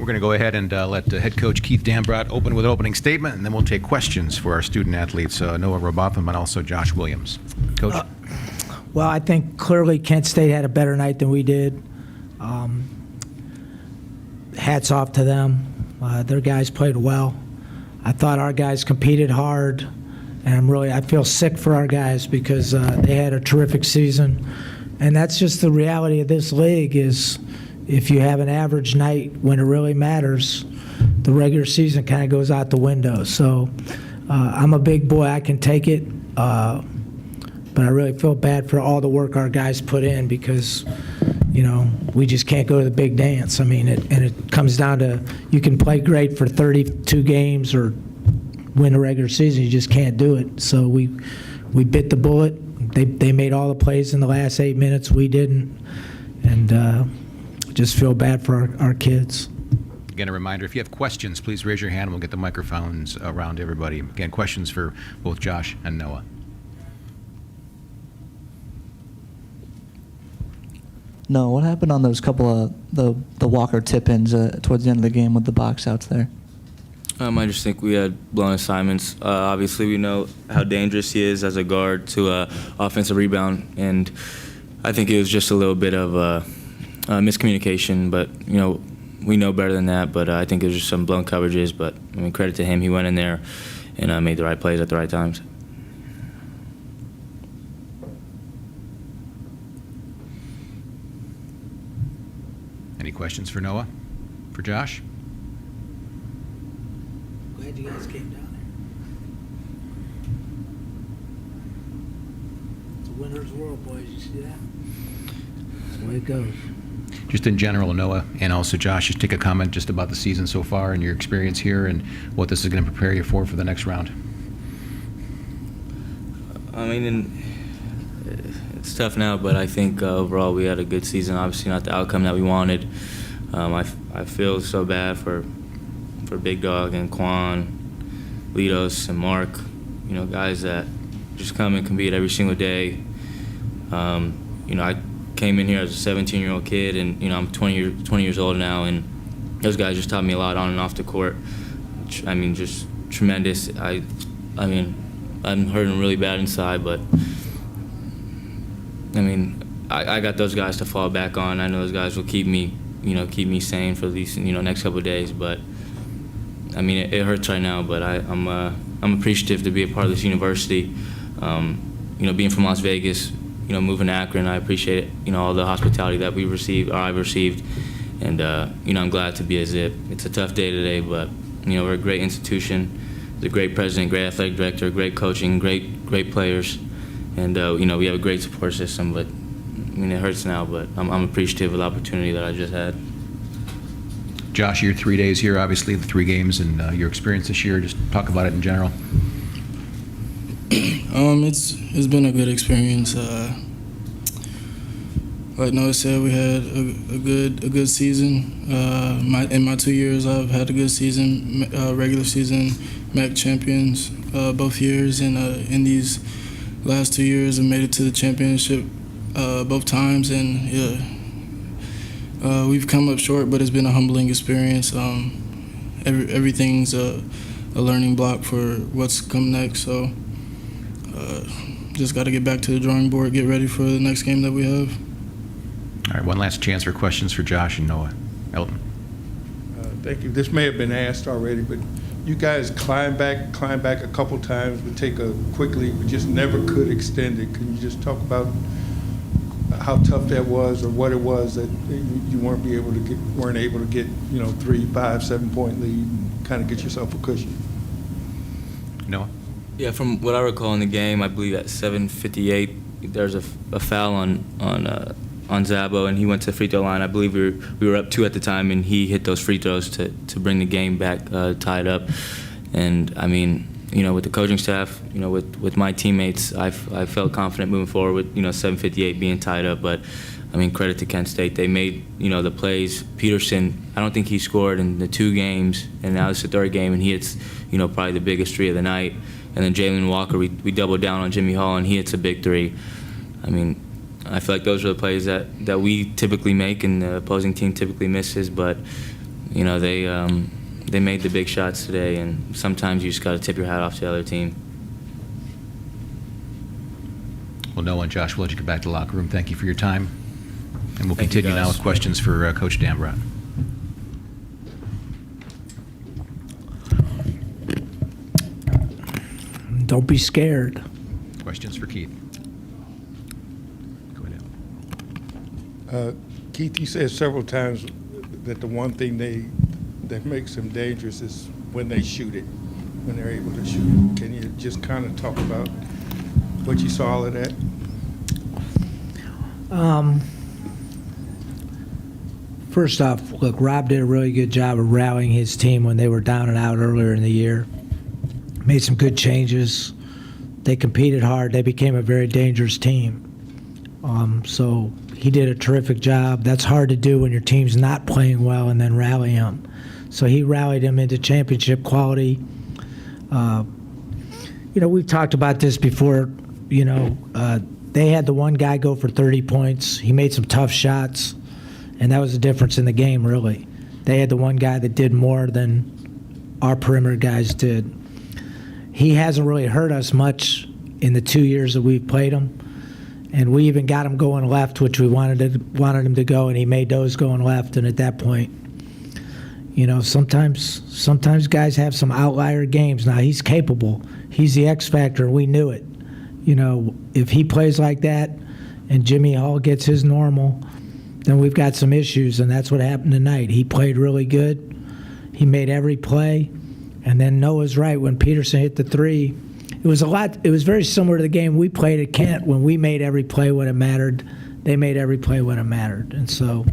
going to go ahead and let head coach Keith Dambrot open with an opening statement, and then we'll take questions for our student athletes, Noah Robotham and also Josh Williams. Coach? Well, I think clearly Kent State had a better night than we did. Hats off to them. Their guys played well. I thought our guys competed hard, and I feel sick for our guys because they had a terrific season. And that's just the reality of this league is if you have an average night when it really matters, the regular season kind of goes out the window. So I'm a big boy. I can take it. But I really feel bad for all the work our guys put in because, we just can't go to the big dance. I mean, it comes down to you can play great for 32 games or win a regular season. You just can't do it. So we bit the bullet. They made all the plays in the last 8 minutes. We didn't. And just feel bad for our kids. Again, a reminder, if you have questions, please raise your hand and we'll get the microphones around everybody. Again, questions for both Josh and Noah. No, what happened on those couple of the Walker tip-ins towards the end of the game with the box outs there? I just think we had blown assignments. Obviously, we know how dangerous he is as a guard to offensive rebound, and I think it was just a little bit of miscommunication. But we know better than that. But I think it was just some blown coverages. But credit to him, he went in there and made the right plays at the right times. Any questions for Noah? For Josh? Glad you guys came down there. It's a winner's world, boys. You see that? That's the way it goes. Just in general, Noah, and also Josh, just take a comment just about the season so far and your experience here and what this is going to prepare you for the next round. It's tough now, but I think overall we had a good season. Obviously not the outcome that we wanted. I feel so bad for Big Dog and Quan, Litos, and Mark, guys that just come and compete every single day. I came in here as a 17-year-old kid, and I'm 20 years old now, and those guys just taught me a lot on and off the court. Just tremendous. I'm hurting really bad inside, but I got those guys to fall back on. I know those guys will keep me sane for these next couple of days. But it hurts right now. But I'm appreciative to be a part of this university. Being from Las Vegas, moving to Akron, I appreciate it. All the hospitality that I've received, and I'm glad to be a Zip. It's a tough day today, but we're a great institution. There's a great president, great athletic director, great coaching, great players. And, we have a great support system, but, it hurts now, but I'm appreciative of the opportunity that I just had. Josh, your 3 days here, obviously, the 3 games, and your experience this year, just talk about it in general. It's been a good experience. Like Noah said, we had a good season. In my 2 years, I've had a good season, regular season, MAC champions both years, and in these last 2 years, I made it to the championship both times, and we've come up short, but it's been a humbling experience. Everything's a learning block for what's come next, so just got to get back to the drawing board, get ready for the next game that we have. All right, one last chance for questions for Josh and Noah. Elton. Thank you. This may have been asked already, but you guys climb back a couple times, but take a quickly, but just never could extend it. Can you just talk about how tough that was, or what it was that you weren't able to get 3, 5, 7 point lead and kind of get yourself a cushion? Noah? Yeah, from what I recall in the game, I believe at 7:58 there's a foul on Zabo, and he went to the free throw line. I believe we were up 2 at the time, and he hit those free throws to bring the game back tied up. And with the coaching staff, with my teammates, I felt confident moving forward with 7:58 being tied up. But credit to Kent State, they made the plays. Peterson, I don't think he scored in the 2 games, and now it's the 3rd game, and he hits probably the biggest 3 of the night. And then Jalen Walker, we doubled down on Jimmy Hall, and he hits a big 3. I feel like those are the plays that we typically make and the opposing team typically misses, but you know, they made the big shots today, and sometimes you just got to tip your hat off to the other team. Well, Noah and Josh, we'll let you get back to the locker room. Thank you for your time. And we'll Thank you, continue now guys. with questions for Coach Dambrot. Don't be scared. Questions for Keith. Go ahead. Keith, you said several times that the one thing that makes them dangerous is when they shoot it, when they're able to shoot it. Can you just kind of talk about what you saw of that? First off, look, Rob did a really good job of rallying his team when they were down and out earlier in the year. Made some good changes. They competed hard. They became a very dangerous team. So he did a terrific job. That's hard to do when your team's not playing well and then rally them. So he rallied them into championship quality. We've talked about this before. They had the one guy go for 30 points. He made some tough shots, and that was the difference in the game, really. They had the one guy that did more than our perimeter guys did. He hasn't really hurt us much in the 2 years that we've played him, and we even got him going left, which we wanted him to go, and he made those going left. And at that point, sometimes guys have some outlier games. Now, he's capable. He's the X factor. We knew it. If he plays like that and Jimmy Hall gets his normal, then we've got some issues, and that's what happened tonight. He played really good. He made every play, and then Noah's right. When Peterson hit the three, it was very similar to the game we played at Kent when we made every play when it mattered. They made every play when it mattered, and so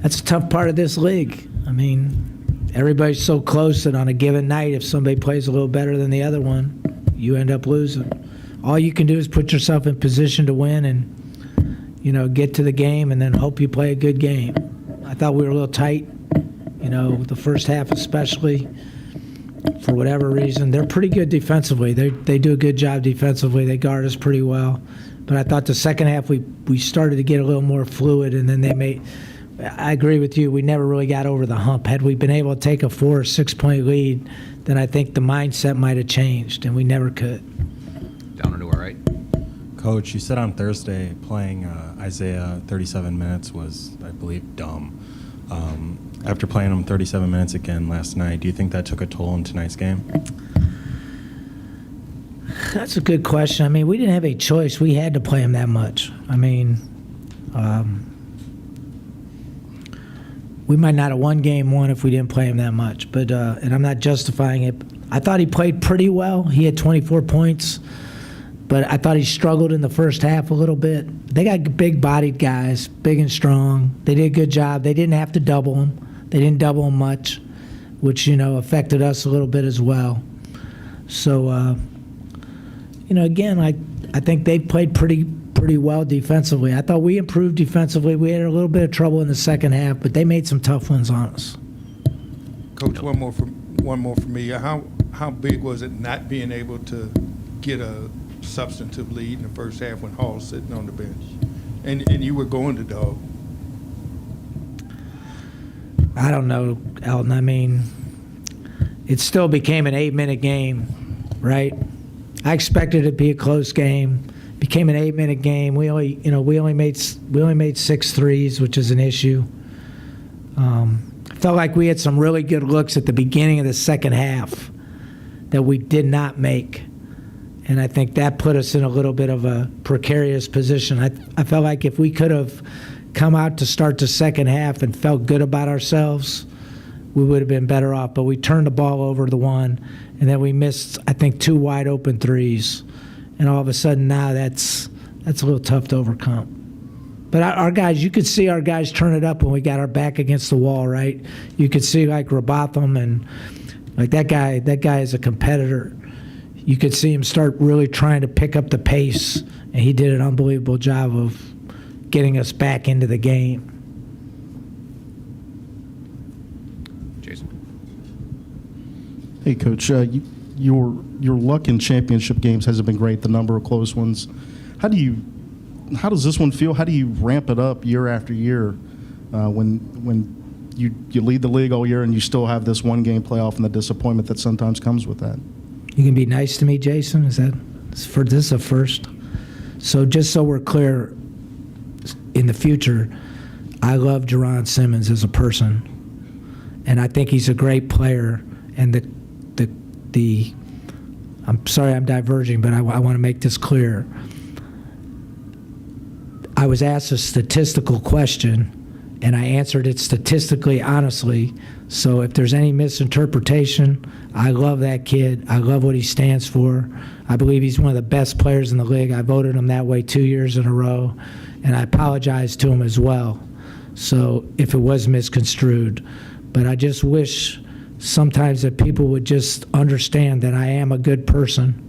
that's a tough part of this league. I mean, everybody's so close that on a given night, if somebody plays a little better than the other one, you end up losing. All you can do is put yourself in position to win and, get to the game and then hope you play a good game. I thought we were a little tight, the first half especially, for whatever reason. They're pretty good defensively. They do a good job defensively. They guard us pretty well. But I thought the second half we started to get a little more fluid, and then I agree with you, we never really got over the hump. Had we been able to take a 4 or 6 point lead, then I think the mindset might have changed, and we never could. Down and to our right. Coach, you said on Thursday playing Isaiah 37 minutes was, I believe, dumb. After playing him 37 minutes again last night, do you think that took a toll in tonight's game? That's a good question. I mean, we didn't have a choice. We had to play him that much. I mean, we might not have won game one if we didn't play him that much. But and I'm not justifying it. I thought he played pretty well. He had 24 points. But I thought he struggled in the first half a little bit. They got big-bodied guys, big and strong. They did a good job. They didn't have to double him. They didn't double him much, which, affected us a little bit as well. So, again, I think they played pretty well defensively. I thought we improved defensively. We had a little bit of trouble in the second half, but they made some tough ones on us. Coach, one more for me. How big was it not being able to get a substantive lead in the first half when Hall's sitting on the bench, and you were going to dog? I don't know, Elton. I mean, it still became an 8-minute game, right? I expected it to be a close game. Became an 8-minute game. We only made 6 threes, which is an issue. I felt like we had some really good looks at the beginning of the second half that we did not make. And I think that put us in a little bit of a precarious position. I felt like if we could have come out to start the second half and felt good about ourselves, we would have been better off. But we turned the ball over the one, and then we missed, I think, 2 wide open threes. And all of a sudden now that's a little tough to overcome. But our guys, you could see our guys turn it up when we got our back against the wall, right? You could see like Robotham and like that guy is a competitor. You could see him start really trying to pick up the pace, and he did an unbelievable job of getting us back into the game. Jason. Hey, Coach. Your luck in championship games hasn't been great. The number of close ones. How does this one feel? How do you ramp it up year after year when you lead the league all year, and you still have this one-game playoff and the disappointment that sometimes comes with that. You can be nice to me, Jason? Is this a first? So just so we're clear, in the future, I love Jerron Simmons as a person, and I think he's a great player. And I'm sorry I'm diverging, but I want to make this clear. I was asked a statistical question, and I answered it statistically honestly. So if there's any misinterpretation, I love that kid. I love what he stands for. I believe he's one of the best players in the league. I voted him that way 2 years in a row, and I apologize to him as well. So if it was misconstrued, but I just wish sometimes that people would just understand that I am a good person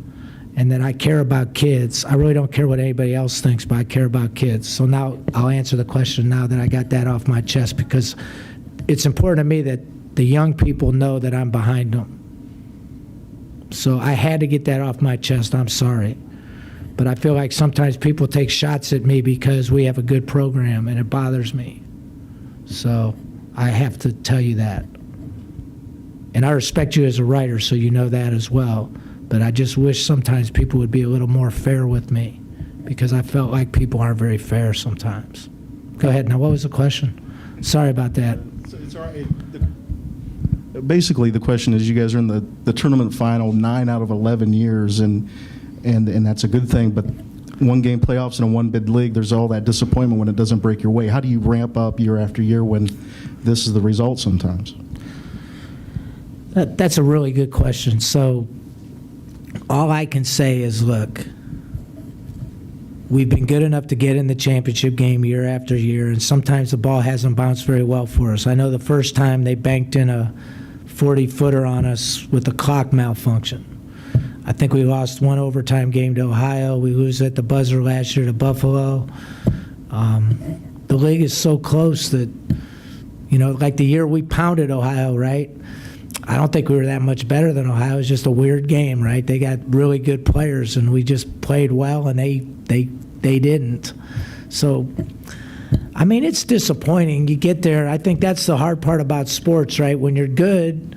and that I care about kids. I really don't care what anybody else thinks, but I care about kids. So now I'll answer the question now that I got that off my chest, because it's important to me that the young people know that I'm behind them. So I had to get that off my chest. I'm sorry. But I feel like sometimes people take shots at me because we have a good program, and it bothers me. So I have to tell you that. And I respect you as a writer, so you know that as well. But I just wish sometimes people would be a little more fair with me, because I felt like people aren't very fair sometimes. Go ahead. Now, what was the question? Sorry about that. It's all right. Basically, the question is, you guys are in the tournament final 9 out of 11 years, and that's a good thing. But one-game playoffs in a one-bid league, there's all that disappointment when it doesn't break your way. How do you ramp up year after year when this is the result sometimes? That's a really good question. So all I can say is, look, we've been good enough to get in the championship game year after year, and sometimes the ball hasn't bounced very well for us. I know the first time they banked in a 40-footer on us with the clock malfunction. I think we lost one overtime game to Ohio. We lose at the buzzer last year to Buffalo. The league is so close that, like the year we pounded Ohio, right? I don't think we were that much better than Ohio. It was just a weird game, right? They got really good players, and we just played well, and they didn't. So, I mean, it's disappointing. You get there. I think that's the hard part about sports, right? When you're good,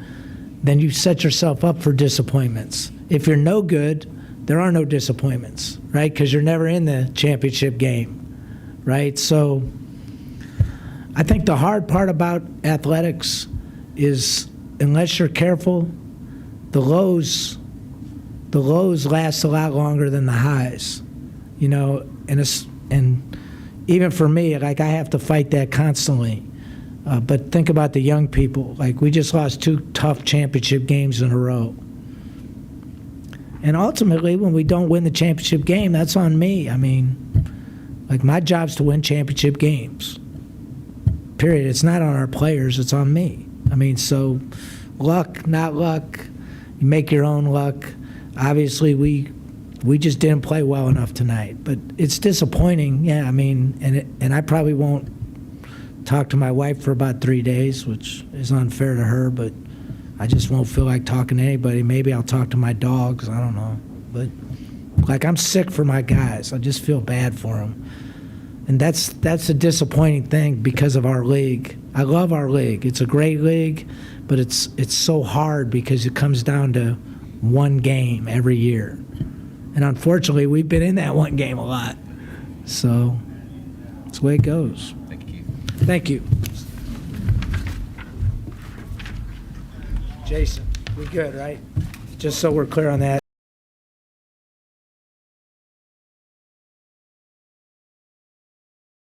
then you set yourself up for disappointments. If you're no good, there are no disappointments, right? Because you're never in the championship game, right? So I think the hard part about athletics is, unless you're careful, the lows last a lot longer than the highs, and even for me, like, I have to fight that constantly. But think about the young people. Like, we just lost 2 tough championship games in a row. And ultimately, when we don't win the championship game, that's on me. I mean, like, my job's to win championship games. Period. It's not on our players, it's on me. I mean, so luck, not luck. You make your own luck. Obviously, we just didn't play well enough tonight. But it's disappointing, yeah. I mean, and I probably won't talk to my wife for about 3 days, which is unfair to her, but I just won't feel like talking to anybody. Maybe I'll talk to my dogs. I don't know. But, like, I'm sick for my guys. I just feel bad for them. And that's a disappointing thing because of our league. I love our league. It's a great league, but it's so hard because it comes down to one game every year. And unfortunately, we've been in that one game a lot. So that's the way it goes. Thank you, Keith. Thank you. Jason, we good, right? Just so we're clear on that.